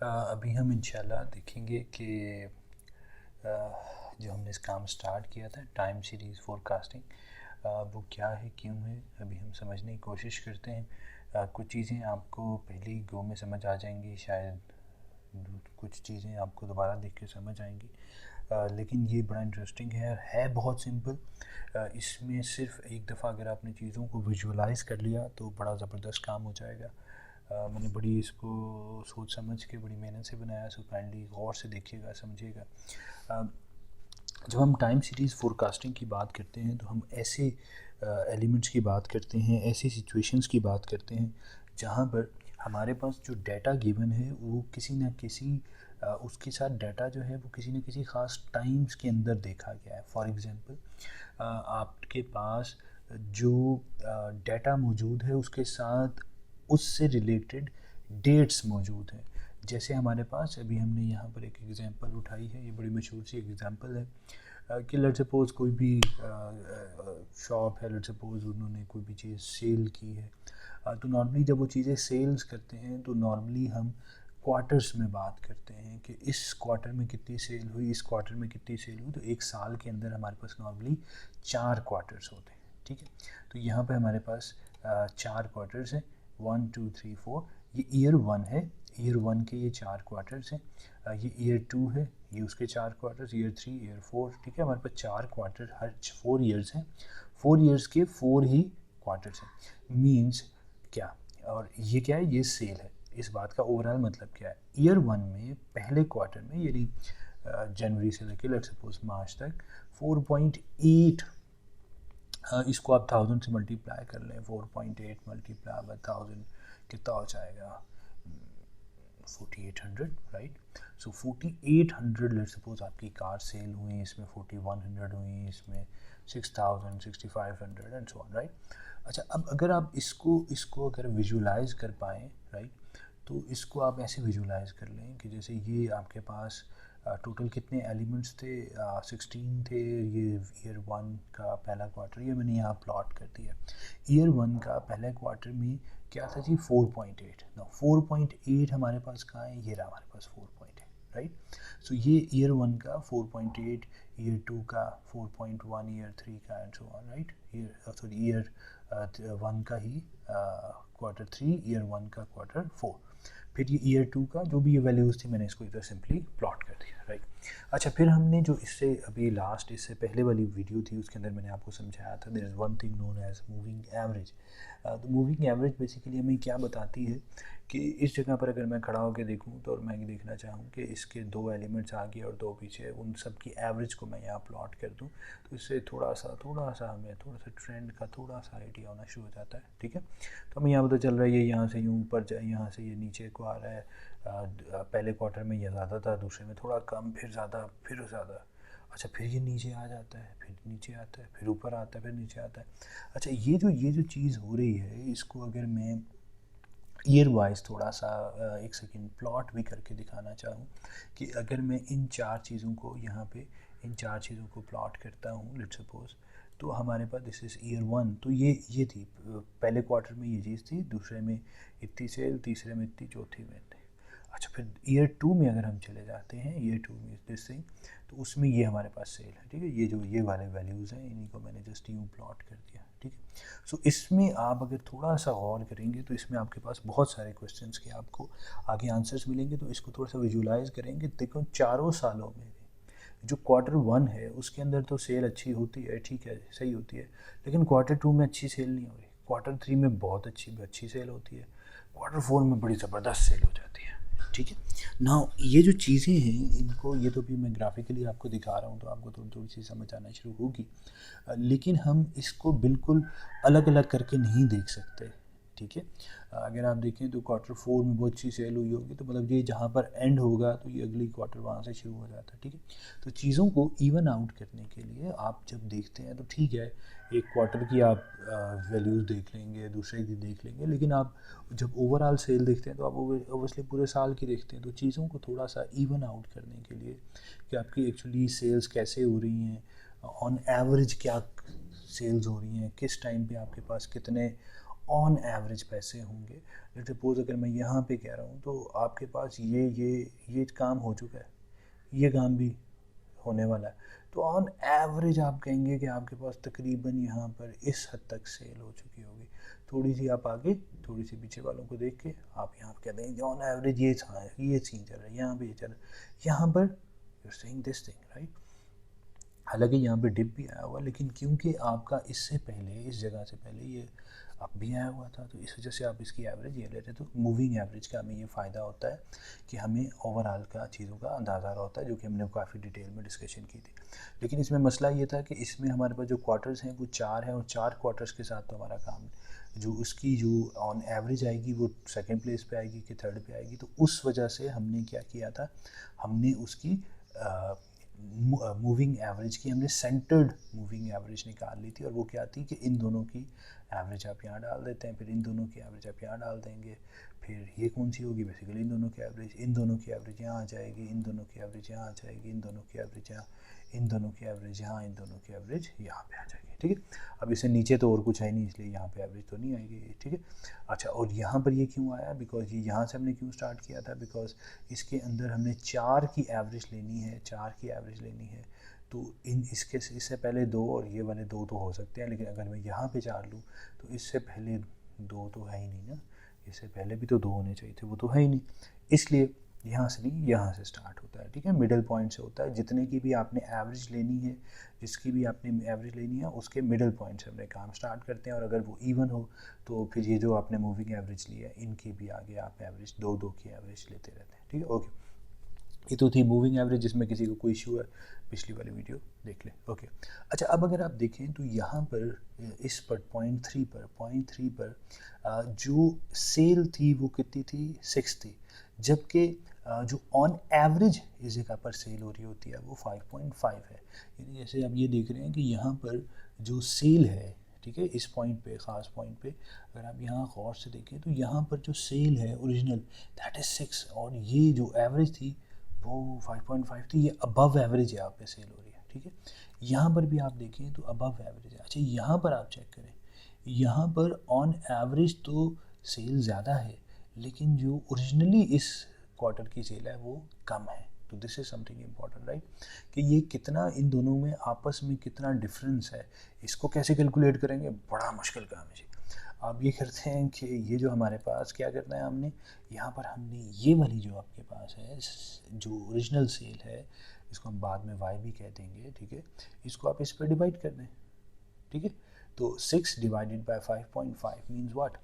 अभी हम इंशाल्लाह देखेंगे कि जो हमने इस काम स्टार्ट किया था टाइम सीरीज़ फोरकास्टिंग, वो क्या है, क्यों है, अभी हम समझने की कोशिश करते हैं। कुछ चीज़ें आपको पहले ही गो में समझ आ जाएंगी, शायद कुछ चीज़ें आपको दोबारा देख के समझ आएंगी, लेकिन ये बड़ा इंटरेस्टिंग है बहुत सिंपल। इसमें सिर्फ एक दफ़ा अगर आपने चीज़ों को विजुअलाइज़ कर लिया तो बड़ा ज़बरदस्त काम हो जाएगा। मैंने बड़ी इसको सोच समझ के बड़ी मेहनत से बनाया, सो काइंडली गौर से देखिएगा, समझिएगा। जब हम टाइम सीरीज़ फोरकास्टिंग की बात करते हैं तो हम ऐसे एलिमेंट्स की बात करते हैं, ऐसी सिचुएशंस की बात करते हैं जहाँ पर हमारे पास जो डाटा गिवन है वो किसी न किसी उसके साथ डाटा जो है वो किसी न किसी ख़ास टाइम्स के अंदर देखा गया है। फॉर एग्ज़ाम्पल, आपके पास जो डाटा मौजूद है उसके साथ उससे रिलेटेड डेट्स मौजूद हैं। जैसे हमारे पास अभी हमने यहाँ पर एक एग्ज़ाम्पल उठाई है, ये बड़ी मशहूर सी एग्ज़ाम्पल है कि लेट्स सपोज़ कोई भी शॉप है, लेट्स सपोज़ उन्होंने कोई भी चीज़ सेल की है। तो नॉर्मली जब वो चीज़ें सेल्स करते हैं तो नॉर्मली हम क्वार्टर्स में बात करते हैं कि इस क्वार्टर में कितनी सेल हुई, इस क्वार्टर में कितनी सेल हुई। तो एक साल के अंदर हमारे पास नॉर्मली 4 क्वार्टर्स होते हैं, ठीक है। तो यहाँ पे हमारे पास 4 क्वार्टर्स हैं, 1 2 3 4। ये ईयर 1 है, ईयर 1 के ये 4 क्वार्टर्स हैं। ये ईयर 2 है, ये उसके 4 क्वार्टर्स, ईयर 3, ईयर 4, ठीक है। हमारे पास 4 क्वार्टर हर 4 ईयर्स हैं, 4 ईयर्स के 4 ही क्वार्टर्स हैं। मीन्स क्या, और ये क्या है, ये सेल है। इस बात का ओवरऑल मतलब क्या है, ईयर 1 में पहले क्वार्टर में यानी जनवरी से लेकर लेट्स सपोज मार्च तक 4.8, इसको आप 1000 से मल्टीप्लाई कर लें, 4.8 मल्टीप्लाई बाय 1000 कितना हो जाएगा, 4800, राइट। सो 4800 लेट्स सपोज आपकी कार सेल हुई, इसमें 4100 हुई, इसमें 6000, 6500 एंड सो ऑन, राइट। अच्छा, अब अगर आप इसको अगर विजुलाइज कर पाएँ, राइट, तो इसको आप ऐसे विजुलाइज कर लें कि जैसे ये आपके पास टोटल कितने एलिमेंट्स थे, 16 थे। ये ईयर 1 का पहला क्वार्टर, ये मैंने यहाँ प्लॉट कर दिया। ईयर 1 का पहले क्वार्टर में क्या था जी, 4.8। ना 4.8 हमारे पास कहाँ है, ये रहा हमारे पास 4.8, राइट। सो ये ईयर 1 का 4.8, ईयर 2 का 4.1, ईयर 3 का and so on, right. Year 1 का ही क्वार्टर 3, ईयर 1 का क्वार्टर 4, फिर ये ईयर 2 का जो भी ये वैल्यूज़ थी मैंने इसको इधर सिंपली प्लॉट कर दिया, राइट। अच्छा, फिर हमने जो इससे अभी लास्ट इससे पहले वाली वीडियो थी उसके अंदर मैंने आपको समझाया था there is one thing known as moving average. तो मूविंग एवरेज बेसिकली हमें क्या बताती है कि इस जगह पर अगर मैं खड़ा होकर देखूं तो और मैं देखना चाहूँ कि इसके 2 एलिमेंट्स आगे और 2 पीछे, उन सब की एवरेज को मैं यहाँ प्लॉट कर दूँ तो इससे थोड़ा सा हमें थोड़ा सा ट्रेंड का थोड़ा सा आइडिया होना शुरू हो जाता है, ठीक है। तो हमें यहाँ पता चल रहा है ये यहाँ से यूँ ऊपर जाए, यहाँ से ये नीचे को आ रहा है। पहले क्वार्टर में ये ज़्यादा था, दूसरे में थोड़ा कम, फिर ज़्यादा, फिर ज़्यादा। अच्छा, फिर ये नीचे आ जाता है, फिर नीचे आता है, फिर ऊपर आता है, फिर नीचे आता है। अच्छा, ये जो चीज़ हो रही है इसको अगर मैं ईयर वाइज थोड़ा सा एक सेकेंड प्लॉट भी करके दिखाना चाहूँ कि अगर मैं इन 4 चीज़ों को यहाँ पे इन 4 चीज़ों को प्लॉट करता हूँ लेट्स सपोज, तो हमारे पास दिस इज़ ईयर 1। तो ये थी पहले क्वार्टर में ये चीज़ थी, दूसरे में इतनी सेल, तीसरे में इतनी, चौथी में इतनी। अच्छा, फिर ईयर 2 में अगर हम चले जाते हैं, ईयर 2 में दिस थिंग, तो उसमें ये हमारे पास सेल है, ठीक है। ये वाले वैल्यूज़ हैं, इन्हीं को मैंने जस्ट यूँ प्लॉट कर दिया, ठीक है। सो इसमें आप अगर थोड़ा सा गौर करेंगे तो इसमें आपके पास बहुत सारे क्वेश्चंस के आपको आगे आंसर्स मिलेंगे। तो इसको थोड़ा सा विजुलाइज करेंगे, देखो चारों सालों में जो क्वार्टर 1 है उसके अंदर तो सेल अच्छी होती है, ठीक है, सही होती है, लेकिन क्वार्टर 2 में अच्छी सेल नहीं हो रही, क्वार्टर 3 में बहुत अच्छी सेल होती है, क्वार्टर 4 में बड़ी ज़बरदस्त सेल हो जाती है, ठीक है ना। ये जो चीज़ें हैं इनको, ये तो भी मैं ग्राफिकली आपको दिखा रहा हूँ तो आपको थोड़ी थोड़ी सी समझ आना शुरू होगी, लेकिन हम इसको बिल्कुल अलग अलग करके नहीं देख सकते, ठीक है। अगर आप देखें तो क्वार्टर 4 में बहुत अच्छी सेल हुई होगी तो मतलब ये जहाँ पर एंड होगा तो ये अगली क्वार्टर वहाँ से शुरू हो जाता है, ठीक है। तो चीज़ों को इवन आउट करने के लिए आप जब देखते हैं तो ठीक है, एक क्वार्टर की आप वैल्यूज़ देख लेंगे, दूसरे की देख लेंगे, लेकिन आप जब ओवरऑल सेल देखते हैं तो आप ओबियसली पूरे साल की देखते हैं। तो चीज़ों को थोड़ा सा इवन आउट करने के लिए कि आपकी एक्चुअली सेल्स कैसे हो रही हैं, ऑन एवरेज क्या सेल्स हो रही हैं, किस टाइम पे आपके पास कितने ऑन एवरेज पैसे होंगे। लेट्स सपोज अगर मैं यहाँ पे कह रहा हूँ तो आपके पास ये काम हो चुका है, ये काम भी होने वाला है, तो ऑन एवरेज आप कहेंगे कि आपके पास तकरीबन यहाँ पर इस हद तक सेल हो चुकी होगी। थोड़ी सी आप आगे, थोड़ी सी पीछे वालों को देख के आप यहाँ पर कह देंगे ऑन एवरेज ये सीन चल रहा है, यहाँ पे ये चल रहा है, यहाँ पर you are saying this thing, right. हालांकि यहाँ पे डिप भी आया हुआ, लेकिन क्योंकि आपका इससे पहले इस जगह से पहले ये अप भी आया हुआ था, तो इस वजह से आप इसकी एवरेज ये लेते हैं। तो मूविंग एवरेज का हमें ये फ़ायदा होता है कि हमें ओवरऑल का चीज़ों का अंदाज़ा होता है, जो कि हमने काफ़ी डिटेल में डिस्कशन की थी। लेकिन इसमें मसला ये था कि इसमें हमारे पास जो क्वार्टर्स हैं वो 4 हैं, और 4 क्वार्टर्स के साथ तो हमारा काम है। जो उसकी जो ऑन एवरेज आएगी वो सेकेंड प्लेस पे आएगी कि थर्ड पे आएगी, तो उस वजह से हमने क्या किया था, हमने उसकी मूविंग एवरेज की हमने सेंटर्ड मूविंग एवरेज निकाल ली थी। और वो क्या थी कि इन दोनों की एवरेज आप यहाँ डाल देते हैं, फिर इन दोनों की एवरेज आप यहाँ डाल देंगे, फिर ये कौन सी होगी, बेसिकली इन दोनों की एवरेज, इन दोनों की एवरेज यहाँ आ जाएगी, इन दोनों की एवरेज यहाँ आ जाएगी, इन दोनों की एवरेज यहाँ, इन दोनों की एवरेज यहाँ, इन दोनों की एवरेज यहाँ पे आ जाएगी। ठीक है, अब इससे नीचे तो और कुछ है नहीं, इसलिए यहाँ पे एवरेज तो नहीं आएगी। ठीक है, अच्छा, और यहाँ पर ये क्यों आया, बिकॉज ये यहाँ से हमने क्यों स्टार्ट किया था, बिकॉज इसके अंदर हमने 4 की एवरेज लेनी है, 4 की एवरेज लेनी है। तो इससे पहले 2 और ये वाले 2 तो हो सकते हैं, लेकिन अगर मैं यहाँ पे 4 लूँ तो इससे पहले 2 तो है ही नहीं ना, इससे पहले भी तो 2 होने चाहिए थे, वो तो है ही नहीं, इसलिए यहाँ से नहीं, यहाँ से स्टार्ट होता है। ठीक है, मिडल पॉइंट से होता है। जितने की भी आपने एवरेज लेनी है, जिसकी भी आपने एवरेज लेनी है, उसके मिडल पॉइंट से अपने काम स्टार्ट करते हैं, और अगर वो इवन हो तो फिर ये जो आपने मूविंग एवरेज ली है, इनकी भी आगे आप एवरेज 2-2 की एवरेज लेते रहते हैं। ठीक है, ओके, ये तो थी मूविंग एवरेज, जिसमें किसी को कोई इशू है पिछली वाली वीडियो देख लें। ओके, अच्छा, अब अगर आप देखें तो यहाँ पर इस पर पॉइंट थ्री पर जो सेल थी वो कितनी थी, 6 थी, जबकि जो ऑन एवरेज इस जगह पर सेल हो रही होती है वो 5.5 है। यानी जैसे आप ये देख रहे हैं कि यहाँ पर जो सेल है, ठीक है, इस पॉइंट पे, ख़ास पॉइंट पे अगर आप यहाँ गौर से देखें तो यहाँ पर जो सेल है ओरिजिनल, दैट इज़ 6, और ये जो एवरेज थी वो 5.5 थी, ये अबव एवरेज यहाँ पे सेल हो रही है। ठीक है, यहाँ पर भी आप देखें तो अबव एवरेज है। अच्छा, यहाँ पर आप चेक करें, यहाँ पर ऑन एवरेज तो सेल ज़्यादा है, लेकिन जो ओरिजिनली इस क्वार्टर की सेल है वो कम है। तो this is something important, right, कि ये कितना इन दोनों में आपस में कितना डिफरेंस है। इसको कैसे कैलकुलेट करेंगे, बड़ा मुश्किल काम है जी। आप ये करते हैं कि ये जो हमारे पास क्या करना है, हमने यहाँ पर हमने ये वाली जो आपके पास है, जो ओरिजिनल सेल है, इसको हम बाद में y भी कह देंगे। ठीक है, इसको आप इस पर डिवाइड कर दें। ठीक है, तो 6 divided by 5.5 means what,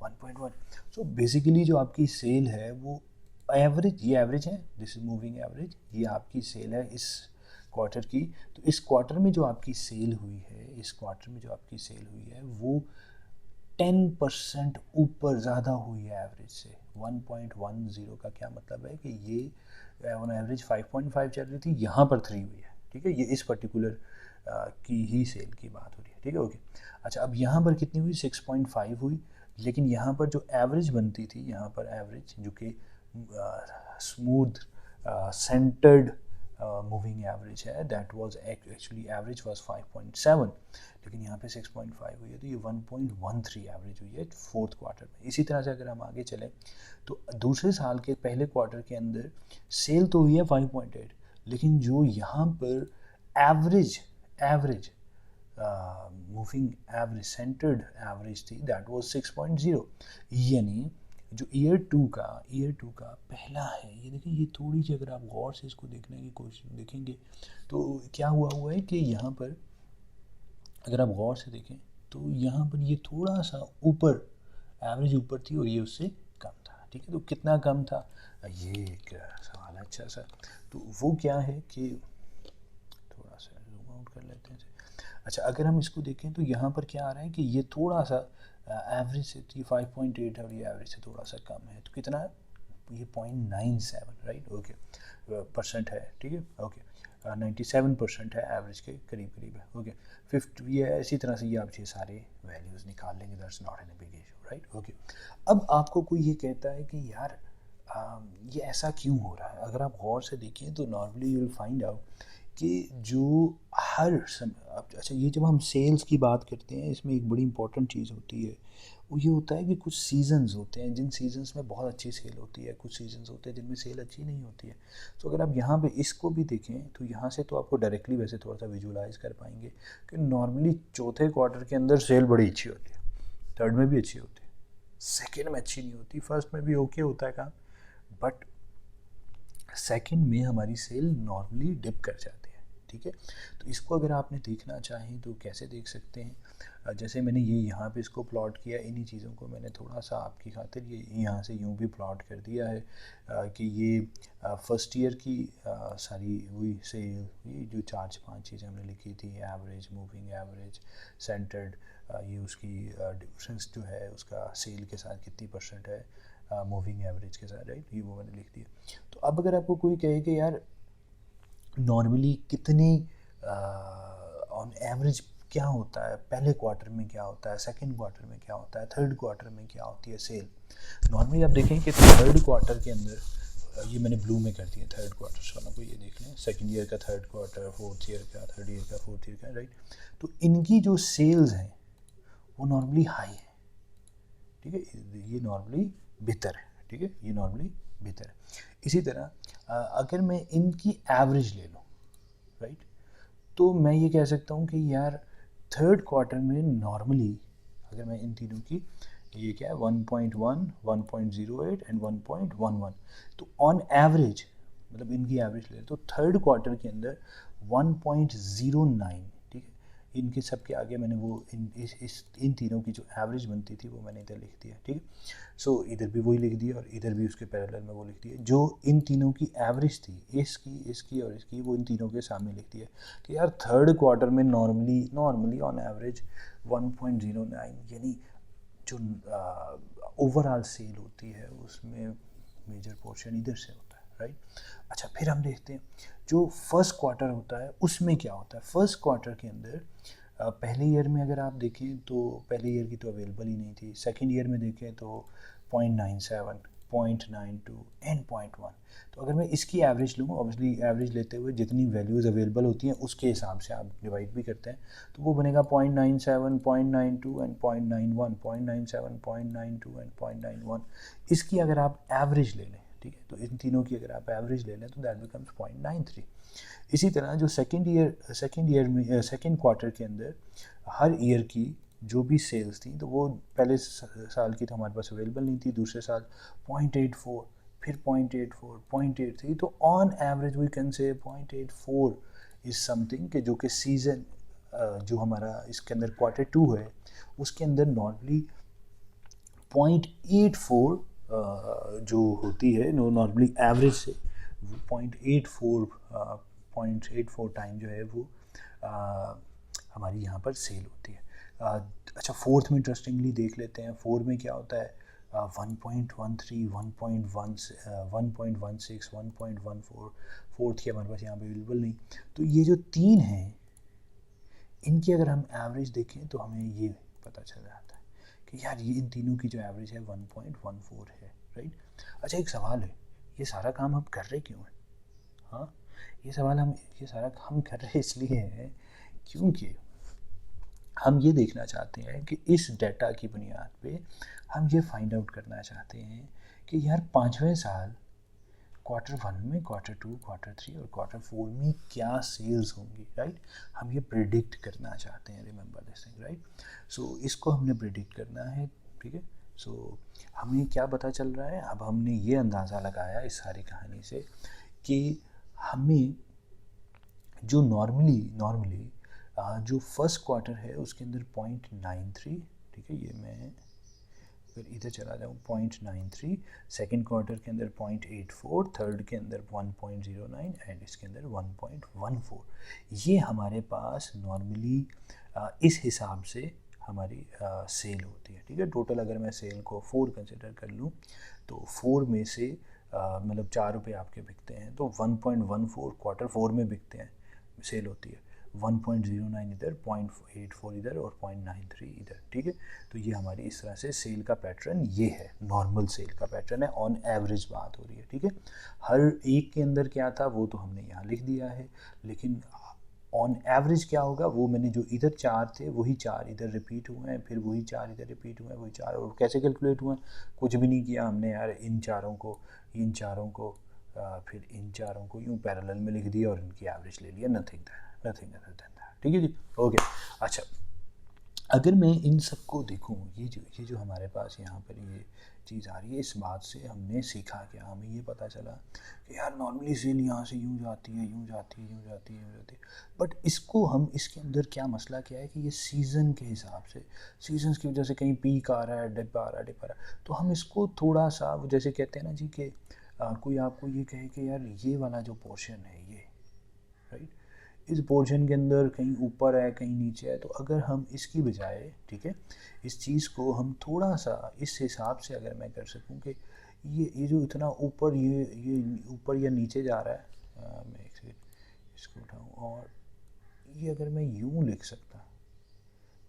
1.1। So basically जो आपकी सेल है वो एवरेज, ये एवरेज है, दिस इज मूविंग एवरेज, ये आपकी सेल है इस क्वार्टर की। तो इस क्वार्टर में जो आपकी सेल हुई है, इस क्वार्टर में जो आपकी सेल हुई है वो 10% ऊपर ज़्यादा हुई है एवरेज से। 1.10 का क्या मतलब है कि ये ऑन एवरेज 5.5 चल रही थी, यहाँ पर 3 हुई है। ठीक है, ये इस पर्टिकुलर की ही सेल की बात हो रही है। ठीक है, ओके, अच्छा, अब यहाँ पर कितनी हुई, 6.5 हुई, लेकिन यहाँ पर जो एवरेज बनती थी, यहाँ पर एवरेज जो कि स्मूथ सेंटर्ड मूविंग एवरेज है, that was actually average was 5.7, लेकिन यहाँ पे 6.5 हुई है, तो ये 1.13 एवरेज हुई है फोर्थ क्वार्टर में। इसी तरह से अगर हम आगे चलें तो दूसरे साल के पहले क्वार्टर के अंदर सेल तो हुई है 5.8, लेकिन जो यहाँ पर average moving average centred average थी, दैट वाज 6.0। यानी जो ईयर टू का पहला है, ये देखिए, ये थोड़ी सी अगर आप गौर से इसको देखने की कोशिश देखेंगे तो क्या हुआ है कि यहाँ पर अगर आप गौर से देखें तो यहाँ पर ये थोड़ा सा ऊपर, एवरेज ऊपर थी और ये उससे कम था। ठीक है, तो कितना कम था, ये एक सवाल है अच्छा सा। तो वो क्या है कि थोड़ा सा जूम आउट कर लेते हैं। अच्छा, अगर हम इसको देखें तो यहाँ पर क्या आ रहा है कि ये थोड़ा सा एवरेज से, ये 5.8 है और ये एवरेज से थोड़ा सा कम है, तो कितना है, ये 0.97, राइट, ओके, परसेंट है। ठीक है, ओके, 97% है, एवरेज के करीब करीब है। ओके, 50, ये इसी तरह से ये आप ये सारे वैल्यूज़ निकाल लेंगे, that's not an big issue, right, okay. अब आपको कोई ये कहता है कि यार ये ऐसा क्यों हो रहा है, अगर आप गौर से देखें तो normally you will find out कि जो हर समय, अच्छा, ये जब हम सेल्स की बात करते हैं, इसमें एक बड़ी इंपॉर्टेंट चीज़ होती है, वो ये होता है कि कुछ सीजन्स होते हैं जिन सीजन्स में बहुत अच्छी सेल होती है, कुछ सीजन्स होते हैं जिनमें सेल अच्छी नहीं होती है। तो अगर आप यहाँ पे इसको भी देखें तो यहाँ से तो आपको डायरेक्टली वैसे थोड़ा सा विजुलाइज कर पाएंगे कि नॉर्मली चौथे क्वार्टर के अंदर सेल बड़ी अच्छी होती है, थर्ड में भी अच्छी होती है, सेकेंड में अच्छी नहीं होती, फर्स्ट में भी ओके होता है काम, बट सेकेंड में हमारी सेल नॉर्मली डिप कर जाती है। ठीक है, तो इसको अगर आपने देखना चाहें तो कैसे देख सकते हैं, जैसे मैंने ये यहाँ पे इसको प्लॉट किया, इन्हीं चीज़ों को मैंने थोड़ा सा आपकी खातिर ये यहाँ से यूँ भी प्लॉट कर दिया है कि ये फर्स्ट ईयर की सारी वही सेल, ये जो 4-5 चीज़ें हमने लिखी थी, एवरेज, मूविंग एवरेज, सेंटर्ड, ये उसकी डिफरेंस जो है उसका सेल के साथ कितनी % है मूविंग एवरेज के साथ, राइट, ये वो मैंने लिख दिया। तो अब अगर आपको कोई कहे कि यार नॉर्मली कितने ऑन एवरेज क्या होता है, पहले क्वार्टर में क्या होता है, सेकंड क्वार्टर में क्या होता है, थर्ड क्वार्टर में क्या होती है सेल, नॉर्मली आप देखें कि थर्ड क्वार्टर के अंदर, ये मैंने ब्लू में कर दिया थर्ड क्वार्टर वालों को, ये देख लें सेकंड ईयर का थर्ड क्वार्टर, फोर्थ ईयर का, थर्ड ईयर का, फोर्थ ईयर का, राइट। तो इनकी जो सेल्स हैं वो नॉर्मली हाई है, ठीक है, ये नॉर्मली बेहतर है, ठीक है, ये नॉर्मली बेहतर है। इसी तरह अगर मैं इनकी एवरेज ले लूँ, राइट, तो मैं ये कह सकता हूँ कि यार थर्ड क्वार्टर में नॉर्मली अगर मैं इन तीनों की, ये क्या है 1.1, 1.08 एंड 1.11, तो ऑन एवरेज मतलब इनकी एवरेज ले तो थर्ड क्वार्टर के अंदर 1.09, ठीक है, इनके सब के आगे मैंने वो इन तीनों की जो एवरेज बनती थी वो मैंने इधर लिख दिया, ठीक है। सो इधर भी वही लिख दिया और इधर भी उसके पैरेलल में वो लिख दिया, जो इन तीनों की एवरेज थी, इसकी और इसकी, वो इन तीनों के सामने लिख दिया कि यार थर्ड क्वार्टर में नॉर्मली ऑन एवरेज 1.09, यानी जो ओवरऑल सेल होती है उसमें मेजर पोर्शन इधर से होता है, राइट। अच्छा, फिर हम देखते हैं जो फर्स्ट क्वार्टर होता है उसमें क्या होता है। फर्स्ट क्वार्टर के अंदर पहले ईयर में अगर आप देखें तो पहले ईयर की तो अवेलेबल ही नहीं थी, सेकेंड ईयर में देखें तो 0.97, 0.92 एंड 0.1। तो अगर मैं इसकी एवरेज लूँ, ऑब्वियसली एवरेज लेते हुए जितनी वैल्यूज़ अवेलेबल होती हैं उसके हिसाब से आप डिवाइड भी करते हैं, तो वो बनेगा 0.97, 0.92 एंड 0.91, 0.97, 0.92 एंड 0.91। इसकी अगर आप एवरेज ले लें, ठीक है, तो इन तीनों की अगर आप एवरेज ले लें तो दैट बिकम्स 0.93। इसी तरह जो सेकेंड ईयर में सेकेंड क्वार्टर के अंदर हर ईयर की जो भी सेल्स थी तो वो पहले साल की तो हमारे पास अवेलेबल नहीं थी, दूसरे साल 0.84, फिर 0.84, 0.83, तो on average we can say 0.84 is something कि जो कि सीज़न जो हमारा इसके अंदर क्वार्टर 2 है उसके अंदर नॉर्मली 0.84 जो होती है नॉर्मली एवरेज से 0.84 टाइम जो है वो हमारी यहाँ पर सेल होती है। अच्छा, फोर्थ में इंटरेस्टिंगली देख लेते हैं, फोर्थ में क्या होता है 1.13, 1.16, 1.14, फोर्थ की हमारे पास यहाँ पे अवेलेबल नहीं। तो ये जो तीन हैं इनकी अगर हम एवरेज देखें तो हमें ये पता चल जाता है कि यार ये इन तीनों की जो एवरेज है 1.14 है, राइट। अच्छा, एक सवाल है, ये सारा काम हम कर रहे क्यों हैं? हाँ, ये सारा काम कर रहे इसलिए हैं क्योंकि हम ये देखना चाहते हैं कि इस डेटा की बुनियाद पे हम ये फाइंड आउट करना चाहते हैं कि यार 5वें साल क्वार्टर 1 में, क्वार्टर 2, क्वार्टर 3 और क्वार्टर 4 में क्या सेल्स होंगी, राइट। हम ये प्रिडिक्ट करना चाहते हैं, रिमेंबर दिस थिंग, राइट। सो इसको हमने प्रिडिक्ट करना है, ठीक है। सो हमें क्या पता चल रहा है, अब हमने ये अंदाज़ा लगाया इस सारी कहानी से कि हमें जो नॉर्मली जो फर्स्ट क्वार्टर है उसके अंदर 0.93, ठीक है, ये मैं फिर इधर चला जाऊँ 0.93, सेकेंड क्वार्टर के अंदर 0.84, थर्ड के अंदर 1.09 एंड इसके अंदर 1.14। ये हमारे पास नॉर्मली इस हिसाब से हमारी सेल होती है, ठीक है। टोटल अगर मैं सेल को 4 कंसिडर कर लूँ तो 4 में से मतलब 4 रुपये आपके बिकते हैं तो 1.14 क्वार्टर 4 में बिकते हैं, सेल होती है, 1.09 इधर, 0.84 इधर और 0.93 इधर, ठीक है। तो ये हमारी इस तरह से सेल का पैटर्न ये है, नॉर्मल सेल का पैटर्न है, ऑन एवरेज बात हो रही है, ठीक है। हर एक के अंदर क्या था वो तो हमने यहाँ लिख दिया है, लेकिन ऑन एवरेज क्या होगा, वो मैंने जो इधर 4 थे वही 4 इधर रिपीट हुए हैं, फिर वही 4 इधर रिपीट हुए हैं, वही 4, और कैसे कैलकुलेट हुए हैं, कुछ भी नहीं किया हमने यार, इन चारों को फिर इन चारों को यूँ पैरेलल में लिख दिया और इनकी एवरेज ले लिया, नथिंग अदर देन दैट। ठीक है जी, ओके। अच्छा, अगर मैं इन सबको देखूँ, ये जो हमारे पास यहाँ पर ये चीज़ आ रही है, इस बात से हमने सीखा क्या, हमें ये पता चला कि यार नॉर्मली सेल यहाँ से यूँ जाती है, यूँ जाती है, यूँ जाती है, यूँ जाती है, बट इसको हम इसके अंदर क्या मसला क्या है कि ये सीज़न के हिसाब से, सीजन्स की वजह से कहीं पीक आ रहा है, डिप आ रहा है, डिप आ रहा है, तो हम इसको थोड़ा सा, जैसे कहते हैं ना जी कि कोई आपको ये कहे कि यार ये वाला जो पोर्शन है ये, राइट, इस पोर्शन के अंदर कहीं ऊपर है, कहीं नीचे है, तो अगर हम इसकी बजाय, ठीक है, इस चीज़ को हम थोड़ा सा इस हिसाब से अगर मैं कर सकूं कि ये जो इतना ऊपर, ये ऊपर या नीचे जा रहा है, मैं एक सेकंड इसको उठाऊँ, और ये अगर मैं यूँ लिख सकता,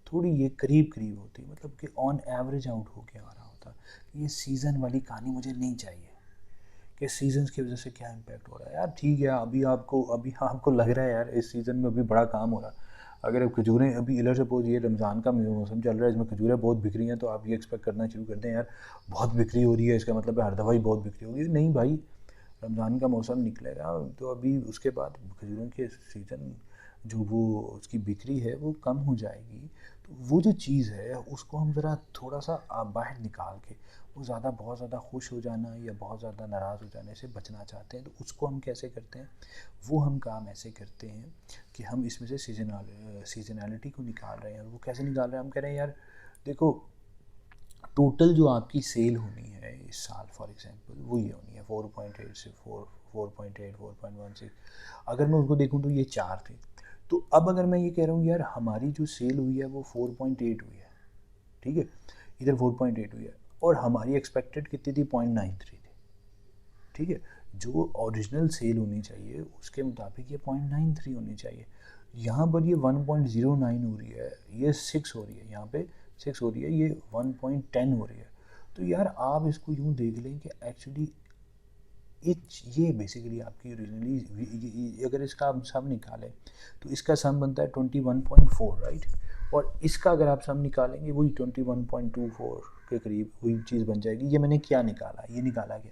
थोड़ी ये करीब करीब होती, मतलब कि ऑन एवरेज आउट होके आ रहा होता, ये सीज़न वाली कहानी मुझे नहीं चाहिए कि सीजन्स की वजह से क्या इम्पैक्ट हो रहा है। यार ठीक है, अभी आपको लग रहा है यार इस सीज़न में अभी बड़ा काम हो रहा है, अगर अब खजूरें, अभी इधर सपोज ये रमज़ान का मौसम चल रहा है, इसमें खजूरें बहुत बिक रही हैं, तो आप ये एक्सपेक्ट करना शुरू कर दें यार बहुत बिक्री हो रही है, इसका मतलब है हर दफ़ा ही बहुत बिक्री हो रही है। नहीं भाई, रमज़ान का मौसम निकलेगा तो अभी उसके बाद खजूरों के सीज़न जो वो उसकी बिक्री है वो कम हो जाएगी, तो वो जो चीज़ है उसको हम ज़रा थोड़ा सा बाहर निकाल के, वो बहुत ज़्यादा खुश हो जाना या बहुत ज़्यादा नाराज़ हो जाने से बचना चाहते हैं, तो उसको हम कैसे करते हैं, वो हम काम ऐसे करते हैं कि हम इसमें से सीजनैलिटी को निकाल रहे हैं। और वो कैसे निकाल रहे हैं, हम कह रहे हैं यार देखो, टोटल जो आपकी सेल होनी है इस साल फॉर एग्जांपल, वो ये होनी है 4.8 से 4.8 4.16, अगर मैं उसको देखूं तो ये 4 थे, तो अब अगर मैं ये कह रहा हूँ यार हमारी जो सेल हुई है वो 4.8 हुई है, ठीक है, इधर 4.8 हुई है, और हमारी एक्सपेक्टेड कितनी थी, 0.93 थी, ठीक है, जो ओरिजिनल सेल होनी चाहिए उसके मुताबिक ये 0.93 होनी चाहिए, यहाँ पर ये 1.09 हो रही है, ये 6 हो रही है, यहाँ पे 6 हो रही है, ये 1.10 हो रही है, तो यार आप इसको यूँ देख लें कि एक्चुअली ये बेसिकली आपकी ओरिजिनली, अगर इसका आप सम निकालें तो इसका सम बनता है 21.4, राइट, और इसका अगर आप सम निकालेंगे वही 21.24 के करीब वही चीज़ बन जाएगी। ये मैंने क्या निकाला, ये निकाला गया,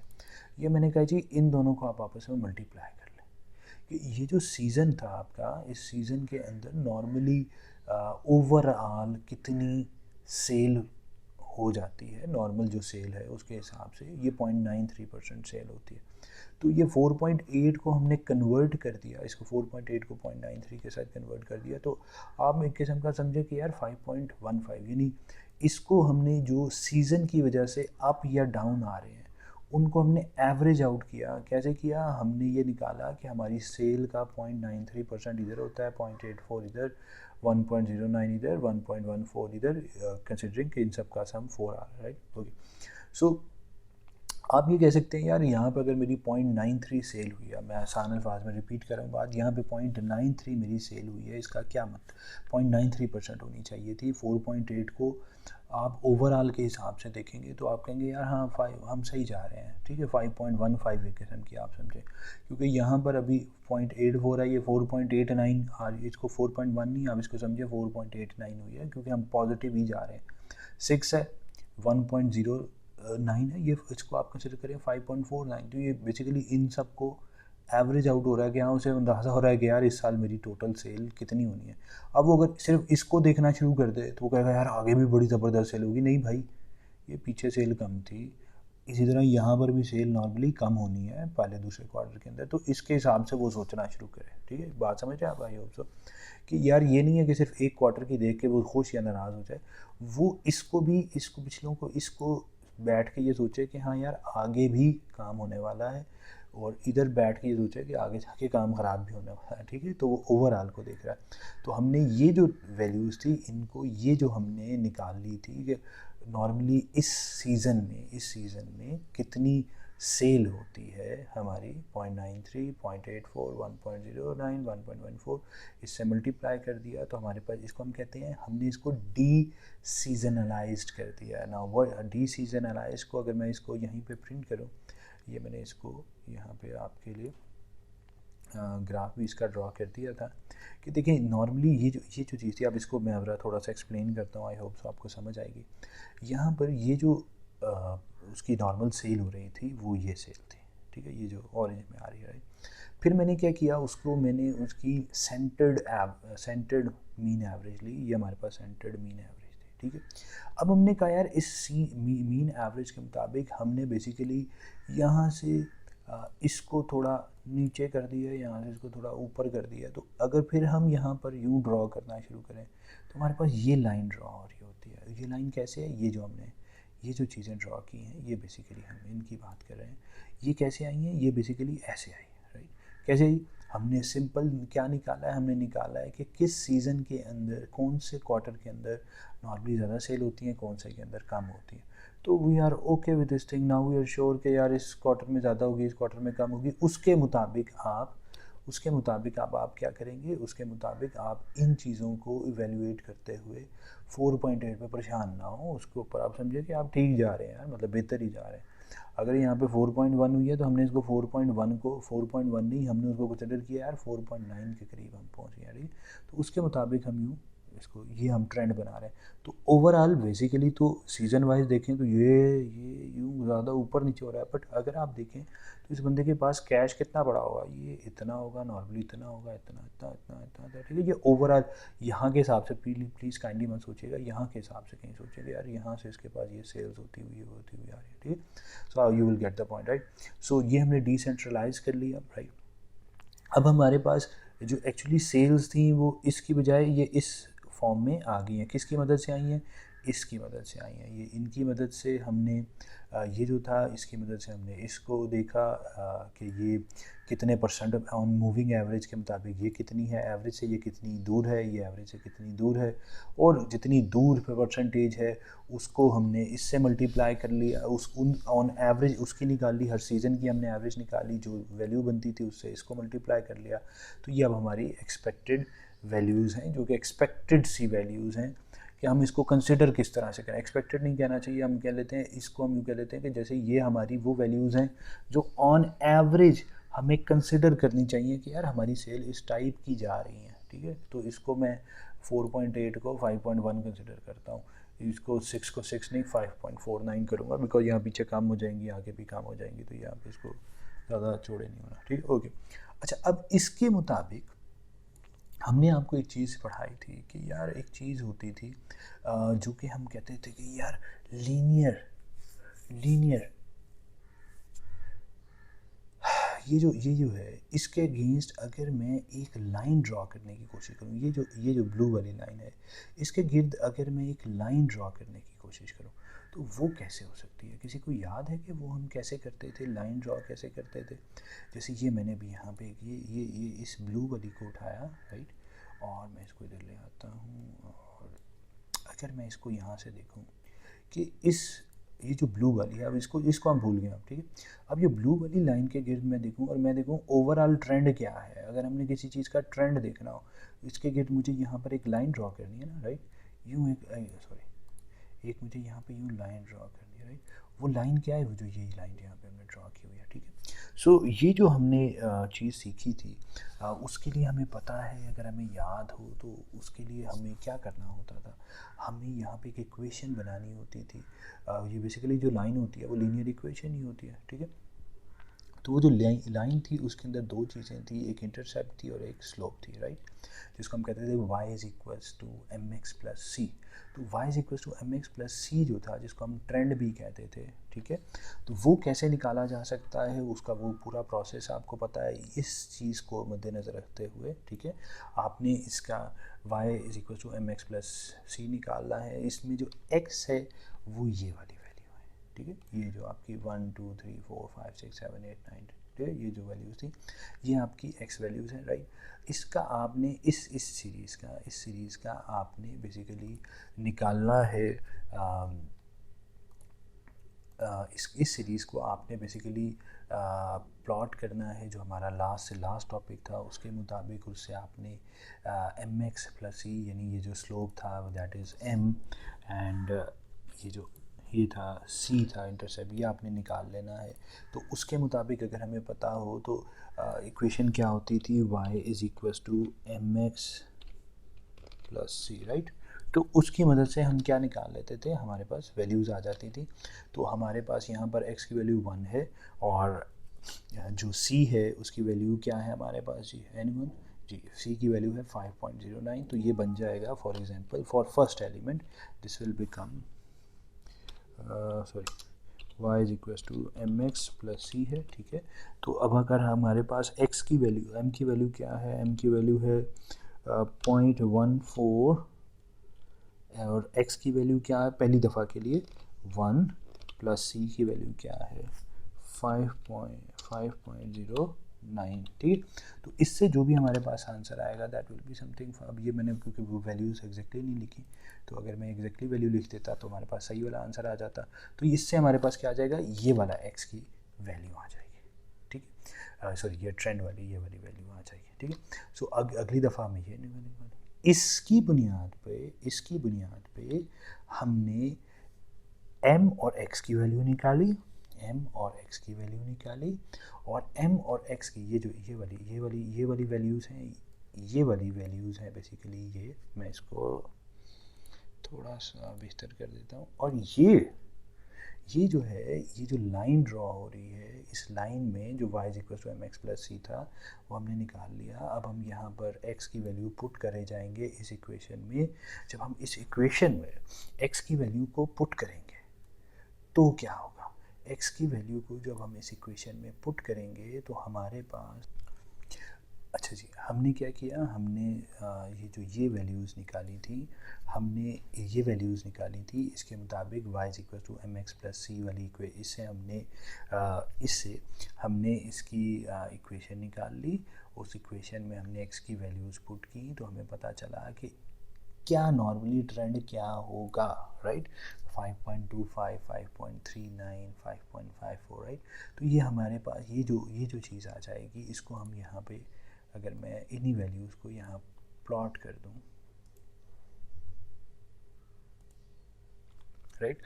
ये मैंने कहा जी इन दोनों को आप आपस में मल्टीप्लाई कर लें कि ये जो सीज़न था आपका, इस सीज़न के अंदर नॉर्मली ओवरऑल कितनी सेल हो जाती है, नॉर्मल जो सेल है उसके हिसाब से ये 0.93% सेल होती है, तो ये 4.8 को हमने कन्वर्ट कर दिया, इसको 4.8 को 0.93 के साथ कन्वर्ट कर दिया, तो आप एक किस्म का समझे कि यार 5.15, यानी इसको हमने जो सीज़न की वजह से अप या डाउन आ रहे हैं उनको हमने एवरेज आउट किया। कैसे किया, हमने ये निकाला कि हमारी सेल का 0.93% इधर होता है, 0.84 इधर, 1.09 इधर, 1.14 इधर, कंसिडरिंग कि इन सब का सम 4 आ रहा है, राइट, ओके। सो आप ये कह सकते हैं यार यहाँ पर अगर मेरी 0.93 सेल हुई है, मैं आसान अल्फाज में रिपीट कर रहा हूँ बात, यहाँ पे 0.93 मेरी सेल हुई है, इसका क्या मतलब, 0.93% होनी चाहिए थी। 4.8 को आप ओवरऑल के हिसाब से देखेंगे तो आप कहेंगे यार हाँ 5 हम सही जा रहे हैं, ठीक है, 5.15 एक किस्म की आप समझें, क्योंकि यहाँ पर अभी 0.84 है, ये 4.89 आ रही है, इसको 4.1 नहीं, आप इसको समझे 4.89 हुई है, क्योंकि हम पॉजिटिव ही जा रहे हैं। 6 है, 1.09 है, ये इसको आप कंसिडर करें 5.49, तो ये बेसिकली इन सब को एवरेज आउट हो रहा है कि हाँ उसे अंदाज़ा हो रहा है कि यार इस साल मेरी टोटल सेल कितनी होनी है। अब वो अगर सिर्फ इसको देखना शुरू कर दे तो वो कहेगा यार आगे भी बड़ी ज़बरदस्त सेल होगी, नहीं भाई ये पीछे सेल कम थी, इसी तरह यहाँ पर भी सेल नॉर्मली कम होनी है पहले दूसरे क्वार्टर के अंदर, तो इसके हिसाब से वो सोचना शुरू करें, ठीक है, बात समझ रहे हैं आप, आई होप सो, कि यार ये नहीं है कि सिर्फ एक क्वार्टर की देख के वो खुश या नाराज़ हो जाए, वो इसको पिछलों को इसको बैठ के ये सोचे कि हाँ यार आगे भी काम होने वाला है, और इधर बैठ के ये सोचे कि आगे जाके काम ख़राब भी होने वाला है, ठीक है, तो वो ओवरऑल को देख रहा है। तो हमने ये जो वैल्यूज़ थी इनको, ये जो हमने निकाल ली थी कि नॉर्मली इस सीज़न में कितनी सेल होती है हमारी, 0.93, 0.84, 1.09, 1.14, इससे मल्टीप्लाई कर दिया तो हमारे पास, इसको हम कहते हैं, हमने इसको डी सीजनलाइज्ड कर दिया ना। वो डी सीजनलाइज को अगर मैं इसको यहीं पे प्रिंट करूँ, ये मैंने इसको यहाँ पे आपके लिए ग्राफ भी इसका ड्रॉ कर दिया था कि देखिए नॉर्मली ये जो चीज़ थी, अब इसको मैं थोड़ा सा एक्सप्लेन करता हूँ, आई होप सो आपको समझ आएगी। यहाँ पर ये जो उसकी नॉर्मल सेल हो रही थी वो ये सेल थी, ठीक है, ये जो ऑरेंज में आ रही है। फिर मैंने क्या किया, मैंने उसकी सेंटर्ड मीन एवरेज ली, ये हमारे पास सेंटर्ड मीन एवरेज थी, ठीक है। अब हमने कहा यार इस मीन एवरेज के मुताबिक हमने बेसिकली यहाँ से इसको थोड़ा नीचे कर दिया, यहाँ से इसको थोड़ा ऊपर कर दिया, तो अगर फिर हम यहाँ पर यूँ ड्रॉ करना शुरू करें तो हमारे पास ये लाइन ड्रॉ हो रही होती है। ये लाइन कैसे है, ये जो चीज़ें ड्रॉ की हैं ये बेसिकली हम इनकी बात कर रहे हैं। ये कैसे आई हैं, ये बेसिकली ऐसे आई है, राइट। कैसे आई, हमने सिंपल क्या निकाला है, हमने निकाला है कि किस सीज़न के अंदर, कौन से क्वार्टर के अंदर नॉर्मली ज़्यादा सेल होती हैं, कौन से के अंदर कम होती हैं। तो we are okay with this thing, now we are sure कि यार इस क्वार्टर में ज़्यादा होगी, इस क्वार्टर में कम होगी। उसके मुताबिक आप क्या करेंगे, उसके मुताबिक आप इन चीज़ों को इवेल्युएट करते हुए 4.8 पे परेशान ना हो, उसके ऊपर आप समझे कि आप ठीक जा रहे हैं यार, मतलब बेहतर ही जा रहे हैं। अगर यहाँ पे 4.1 हुई है तो हमने इसको 4.1 नहीं, हमने उसको कंसिडर किया यार 4.9 के करीब हम पहुँच गए यार, तो उसके मुताबिक हम यूँ इसको ये हम ट्रेंड बना रहे हैं। तो ओवरऑल बेसिकली तो सीज़न वाइज देखें तो ये यूँ ज़्यादा ऊपर नीचे हो रहा है, बट अगर आप देखें तो इस बंदे के पास कैश कितना पड़ा होगा, ये इतना होगा, नॉर्मली इतना होगा, इतना, ठीक है। ये ओवरऑल यहाँ के हिसाब से प्लीज़ काइंडली मत सोचिएगा, यहाँ के हिसाब से कहीं सोचिएगा यार यहाँ से इसके पास ये सेल्स होती हुई आ रही है, ठीक है। So you will get the point, right. So ये हमने डिसेंट्रलाइज कर लिया, राइट। अब हमारे पास जो एक्चुअली सेल्स थी वो इसकी बजाय ये इस फॉर्म में आ गई हैं। किसकी मदद से आई हैं, इसकी मदद से आई हैं, ये इनकी मदद से हमने ये जो था इसकी मदद से हमने इसको देखा कि ये कितने परसेंट ऑन मूविंग एवरेज के मुताबिक ये कितनी है, एवरेज से ये कितनी दूर है, ये एवरेज से कितनी दूर है, और जितनी दूर पे परसेंटेज है उसको हमने इससे मल्टीप्लाई कर लिया, ऑन एवरेज उसकी निकाल ली, हर सीज़न की हमने एवरेज निकाली, जो वैल्यू बनती थी उससे इसको मल्टीप्लाई कर लिया। तो ये अब हमारी एक्सपेक्टेड वैल्यूज़ हैं, जो कि एक्सपेक्टेड सी वैल्यूज़ हैं कि हम इसको कंसिडर किस तरह से करें। एक्सपेक्टेड नहीं कहना चाहिए, हम कह लेते हैं इसको, हम यूँ कह लेते हैं कि जैसे ये हमारी वो वैल्यूज़ हैं जो ऑन एवरेज हमें कंसिडर करनी चाहिए कि यार हमारी सेल इस टाइप की जा रही है, ठीक है। तो इसको मैं 4.8 को 5.1 कंसिडर करता हूँ, इसको 6 को 6 नहीं 5.49 करूँगा, बिकॉज यहाँ पीछे कम हो जाएंगी, आगे भी कम हो जाएंगी, तो यहाँ पे इसको ज़्यादा चौड़े नहीं होना, ठीक है, ओके। अच्छा, अब इसके मुताबिक हमने आपको एक चीज़ पढ़ाई थी कि यार एक चीज़ होती थी जो कि हम कहते थे कि यार लीनियर ये जो है इसके अगेंस्ट अगर मैं एक लाइन ड्रॉ करने की कोशिश करूँ, ये जो ब्लू वाली लाइन है इसके गिर्द अगर मैं एक लाइन ड्रॉ करने की कोशिश करूँ तो वो कैसे हो सकती है? किसी को याद है कि वो हम कैसे करते थे, लाइन ड्रॉ कैसे करते थे? जैसे ये मैंने भी यहाँ पे ये इस ब्लू वाली को उठाया, राइट, और मैं इसको इधर ले आता हूँ, और अगर मैं इसको यहाँ से देखूँ कि ये जो ब्लू वाली है, अब इसको हम भूल गए अब, ठीक है। अब ये ब्लू वाली लाइन के गिर्द मैं देखूँ और मैं देखूँ ओवरऑल ट्रेंड क्या है। अगर हमने किसी चीज़ का ट्रेंड देखना हो इसके गिर्द मुझे यहाँ पर एक लाइन ड्रॉ करनी है ना, राइट, यूँ एक मुझे यहाँ पे यूँ लाइन ड्रॉ करनी है, राइट। वो लाइन क्या है, वो जो यही लाइन यहाँ पे हमने ड्रॉ की हुई है, ठीक है। सो ये जो हमने चीज़ सीखी थी उसके लिए हमें पता है, अगर हमें याद हो तो उसके लिए हमें क्या करना होता था, हमें यहाँ पे एक इक्वेशन बनानी होती थी। ये बेसिकली जो लाइन होती है वो लीनियर इक्वेशन ही होती है, ठीक है। तो वो जो लाइन थी उसके अंदर दो चीज़ें थी, एक इंटरसेप्ट थी और एक स्लोप थी, राइट, जिसको हम कहते थे y is equals to M x plus C. तो y is equals to M x plus C जो था, जिसको हम ट्रेंड भी कहते थे, ठीक है। तो वो कैसे निकाला जा सकता है, उसका वो पूरा प्रोसेस आपको पता है। इस चीज़ को मद्देनज़र रखते हुए, ठीक है, आपने इसका y is equals to M x plus C निकालना है। इसमें जो x है वो ये वाली वैल्यू है, ठीक है, ये जो आपकी 1 2 3 4 5 6 7 8 9, ठीक है, ये जो वैल्यूज़ थी ये आपकी x वैल्यूज़ हैं, राइट। इसका आपने इस सीरीज़ का आपने बेसिकली निकालना है, इस सीरीज़ को आपने बेसिकली प्लॉट करना है। जो हमारा लास्ट टॉपिक था उसके मुताबिक उससे आपने एम एक्स प्लस सी, यानी ये जो स्लोप था दैट इज़ m, एंड ये जो ये था सी था इंटरसेप्ट, ये आपने निकाल लेना है। तो उसके मुताबिक अगर हमें पता हो तो इक्वेशन क्या होती थी, y is equals to M x plus C, right. तो उसकी मदद से हम क्या निकाल लेते थे, हमारे पास वैल्यूज़ आ जाती थी। तो हमारे पास यहाँ पर x की वैल्यू 1 है और जो c है उसकी वैल्यू क्या है हमारे पास जी, एनीवन जी, c की वैल्यू है 5.09। तो ये बन जाएगा for example for first element this will become sorry y is equal to M x plus C है, ठीक है। तो अब अगर हमारे पास x की वैल्यू, m की वैल्यू क्या है, m की वैल्यू है 0.14 और x की वैल्यू क्या है पहली दफ़ा के लिए 1 प्लस c की वैल्यू क्या है 5.09, ठीक है। तो इससे जो भी हमारे पास आंसर आएगा दैट विल बी समथिंग, अब ये मैंने क्योंकि वो वैल्यूज़ एग्जैक्टली नहीं लिखी, तो अगर मैं एग्जैक्टली वैल्यू लिख देता तो हमारे पास सही वाला आंसर आ जाता। तो इससे हमारे पास क्या आ जाएगा, ये वाला x की वैल्यू आ जाएगी, ठीक है। सॉरी ये ट्रेंड वाली ये वाली वैल्यू आ जाएगी, ठीक है। सो अगली दफ़ा में ये नहीं बनेगा। इसकी बुनियाद पे हमने m और x की वैल्यू निकाली, m और x की वैल्यू निकाली, और m और x की ये जो ये वाली वैल्यूज़ हैं, ये वाली वैल्यूज़ हैं बेसिकली, ये मैं इसको थोड़ा सा बेहतर कर देता हूँ। और ये जो है, ये जो लाइन ड्रॉ हो रही है, इस लाइन में जो y is equal to M x plus c था वो हमने निकाल लिया। अब हम यहाँ पर x की वैल्यू पुट करे जाएंगे इस इक्वेशन में। जब हम इस इक्वेशन में x की वैल्यू को पुट करेंगे तो क्या होगा, x की वैल्यू को जब हम इस इक्वेशन में पुट करेंगे तो हमारे पास, अच्छा जी, हमने क्या किया, हमने ये वैल्यूज़ निकाली थी, हमने ये वैल्यूज़ निकाली थी इसके मुताबिक y is equal to M x plus c वाली इससे हमने इसकी इक्वेशन निकाल ली। उस इक्वेशन में हमने x की वैल्यूज़ पुट की तो हमें पता चला कि क्या नॉर्मली ट्रेंड क्या होगा, राइट। 5.25, 5.39, 5.54, राइट। तो ये हमारे पास ये जो चीज़ आ जाएगी, इसको हम यहाँ पे अगर मैं इन्हीं वैल्यूज़ को यहाँ प्लॉट कर दूँ, राइट,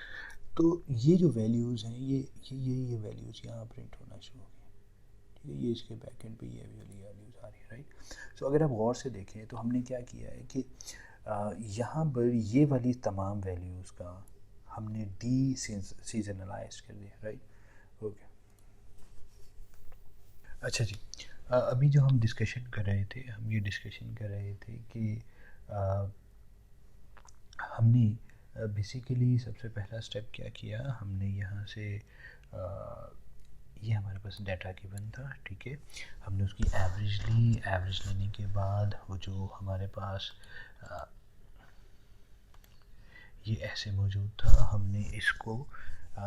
तो ये जो वैल्यूज़ हैं ये वैल्यूज़ यहाँ प्रिंट होना शुरू हो गई, ठीक है। ये इसके बैक एंड पे ये वाली वैल्यूज़ आ रही है, राइट। सो अगर आप गौर से देखें तो हमने क्या किया है कि यहाँ पर ये वाली तमाम वैल्यूज़ का हमने डी सीजनलाइज कर दिया, राइट। ओके, अच्छा जी, अभी जो हम डिस्कशन कर रहे थे, हम ये डिस्कशन कर रहे थे कि हमने बेसिकली सबसे पहला स्टेप क्या किया, हमने यहाँ से ये हमारे पास डाटा गिवन था, ठीक है। हमने उसकी एवरेज लेने के बाद वो जो हमारे पास ये ऐसे मौजूद था, हमने इसको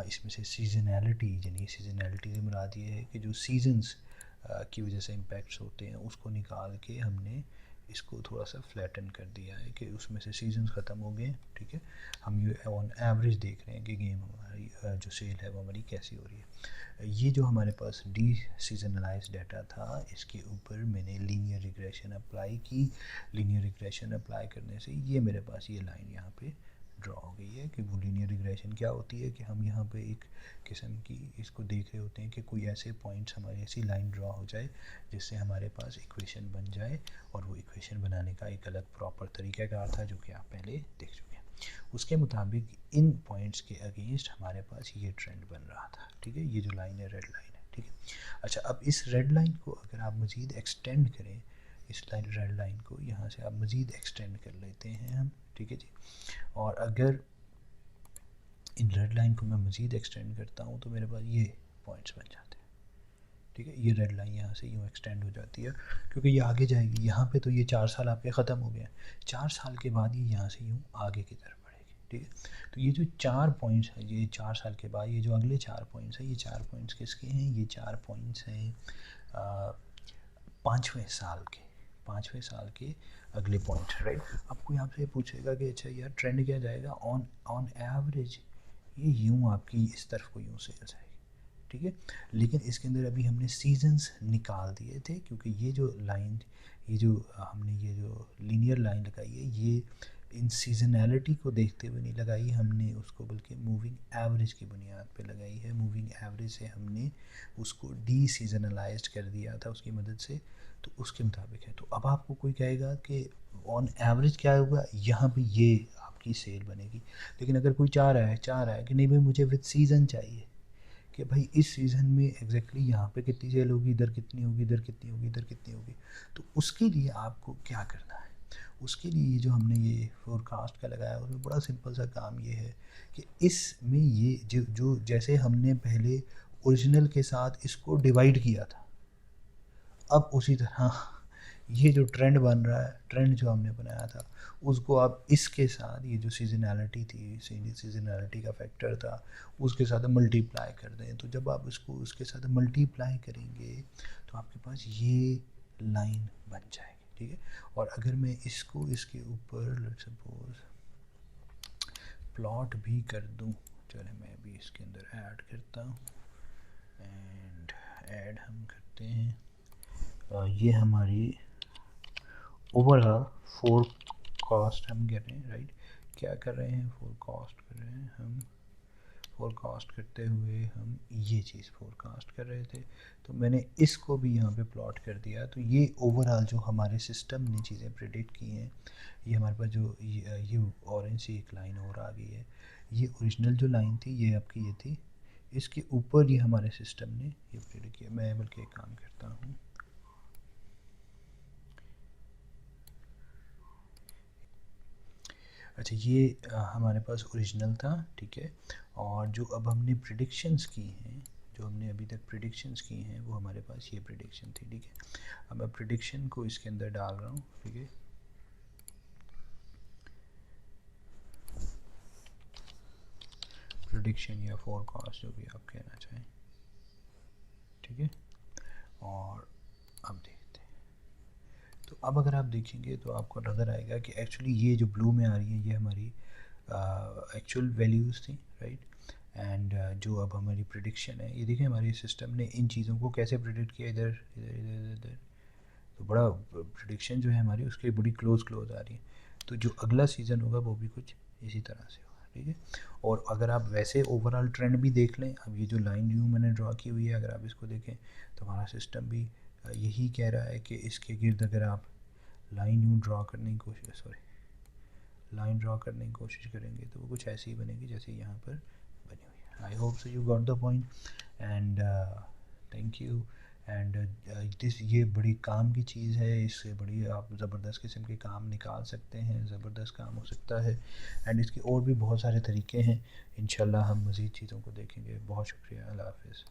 इसमें से सीजनैलिटी, यानी सीजनैलिटी से मुराद ये है कि जो सीजन्स की वजह से इम्पैक्ट्स होते हैं उसको निकाल के हमने इसको थोड़ा सा फ्लैटन कर दिया है कि उसमें से सीजन्स ख़त्म हो गए, ठीक है। हम ये ऑन एवरेज देख रहे हैं कि गेम हमारी जो सेल है वो हमारी कैसी हो रही है। ये जो हमारे पास डी सीजनलाइज डाटा था, इसके ऊपर मैंने लीनियर रिग्रेशन अप्लाई की। लीनियर रिग्रेशन अप्लाई करने से ये मेरे पास ये लाइन यहाँ पे ड्रॉ हो गई है कि वो लीनियर रिग्रेशन क्या होती है कि हम यहाँ पे एक किस्म की इसको देख रहे होते हैं कि कोई ऐसे पॉइंट्स हमारी ऐसी लाइन ड्रॉ हो जाए जिससे हमारे पास इक्वेशन बन जाए, और वो इक्वेशन बनाने का एक अलग प्रॉपर तरीक़ाकार था जो कि आप पहले देख चुके हैं। उसके मुताबिक इन पॉइंट्स के अगेंस्ट हमारे पास ये ट्रेंड बन रहा था, ठीक है। ये जो लाइन है रेड लाइन है, ठीक है। अच्छा, अब इस रेड लाइन को अगर आप मज़ीद एक्सटेंड करें, इस रेड लाइन को यहाँ से आप मज़ीद एक्सटेंड कर लेते हैं हम, ठीक है जी। और अगर इन रेड लाइन को मैं मज़ीद एक्सटेंड करता हूँ तो मेरे पास ये पॉइंट्स बन जाते हैं, ठीक है। ये रेड लाइन यहाँ से यूँ एक्सटेंड हो जाती है क्योंकि ये आगे जाएगी। यहाँ पे तो ये 4 साल आपके ख़त्म हो गया, 4 साल के बाद ये यहाँ से यूँ आगे की तरफ बढ़ेगी, ठीक है। तो ये जो 4 पॉइंट्स हैं, ये 4 साल के बाद ये जो अगले 4 पॉइंट्स हैं, ये 4 पॉइंट्स किसके हैं, ये 4 पॉइंट्स हैं 5वें साल के अगले पॉइंट, राइट। अब कोई आपसे पूछेगा कि अच्छा यार ट्रेंड क्या जाएगा, ऑन एवरेज ये यूँ आपकी इस तरफ को यूँ सेल्स आएगी, ठीक है। लेकिन इसके अंदर अभी हमने सीजन्स निकाल दिए थे क्योंकि ये जो लाइन, ये जो हमने ये जो लीनियर लाइन लगाई है, ये इन सीजनैलिटी को देखते हुए नहीं लगाई हमने उसको, बल्कि मूविंग एवरेज की बुनियाद पे लगाई है। मूविंग एवरेज से हमने उसको डी सीजनलाइज कर दिया था उसकी मदद से, तो उसके मुताबिक है। तो अब आपको कोई कहेगा कि ऑन एवरेज क्या होगा, यहाँ पे ये आपकी सेल बनेगी। लेकिन अगर कोई चाह रहा है कि नहीं भाई मुझे विद सीज़न चाहिए, कि भाई इस सीज़न में एग्जैक्टली यहाँ पे कितनी सेल होगी, इधर कितनी होगी, इधर कितनी होगी, इधर कितनी होगी, तो उसके लिए आपको क्या करना है। उसके लिए जो हमने ये फोरकास्ट का लगाया उसमें बड़ा सिंपल सा काम ये है कि इसमें ये जो जैसे हमने पहले ओरिजिनल के साथ इसको डिवाइड किया था, अब उसी तरह ये जो ट्रेंड बन रहा है, ट्रेंड जो हमने बनाया था उसको आप इसके साथ, ये जो सीजनैलिटी थी, सीजनैलिटी का फैक्टर था, उसके साथ मल्टीप्लाई कर दें। तो जब आप इसको उसके साथ मल्टीप्लाई करेंगे तो आपके पास ये लाइन बन जाएगी, ठीक है। और अगर मैं इसको इसके ऊपर लेट्स सपोज प्लॉट भी कर दूं, चले मैं भी इसके अंदर ऐड करता हूँ, एंड ऐड हम करते हैं ये हमारी ओवरऑल फोरकास्ट हम कर रहे हैं, राइट। क्या कर रहे हैं, फोरकास्ट कर रहे हैं हम। फोरकास्ट करते हुए हम ये चीज़ फोरकास्ट कर रहे थे, तो मैंने इसको भी यहाँ पे प्लॉट कर दिया। तो ये ओवरऑल जो हमारे सिस्टम ने चीज़ें प्रेडिक्ट की हैं, ये हमारे पास जो ये ऑरेंज सी एक लाइन और आ गई है, ये ओरिजिनल जो लाइन थी ये आपकी ये थी, इसके ऊपर ये हमारे सिस्टम ने ये प्रेडिक्ट किया। मैं बल्कि एक काम करता हूँ, अच्छा ये हमारे पास ओरिजिनल था, ठीक है। और जो अब हमने प्रिडिक्शंस की हैं, जो हमने अभी तक प्रिडिक्शंस की हैं, वो हमारे पास ये प्रिडिक्शन थी, ठीक है। अब मैं प्रिडिक्शन को इसके अंदर डाल रहा हूँ, ठीक है। प्रिडिक्शन या फोरकास्ट जो भी आप कहना चाहें, ठीक है। और अब देखते हैं, तो अब अगर आप देखेंगे तो आपको नज़र आएगा कि एक्चुअली ये जो ब्लू में आ रही है ये हमारी एक्चुअल वैल्यूज़ थी, राइट। एंड जो अब हमारी प्रिडिक्शन है, ये देखिए हमारे सिस्टम ने इन चीज़ों को कैसे प्रिडिक्ट किया, इधर इधर इधर इधर। तो बड़ा प्रिडिक्शन जो है हमारी उसकी बड़ी क्लोज आ रही है। तो जो अगला सीज़न होगा वो भी कुछ इसी तरह से होगा, ठीक है। और अगर आप वैसे ओवरऑल ट्रेंड भी देख लें, अब ये जो लाइन यूँ मैंने ड्रा की हुई है, अगर आप इसको देखें तो हमारा सिस्टम भी यही कह रहा है कि इसके गिर्द अगर आप लाइन यूँ ड्रा करने की कोशिश लाइन ड्रा करने की कोशिश करेंगे तो वो कुछ ऐसी ही बनेगी जैसे यहाँ पर बनी हुई है। I hope so you got the point, and thank you. And this ये बड़ी काम की चीज़ है, इससे बड़ी आप ज़बरदस्त किस्म के काम निकाल सकते हैं, ज़बरदस्त काम हो सकता है। एंड इसके और भी बहुत सारे तरीके हैं, इंशाल्लाह हम मज़ीद चीज़ों को देखेंगे। बहुत शुक्रिया, अल्लाह हाफ़िज़।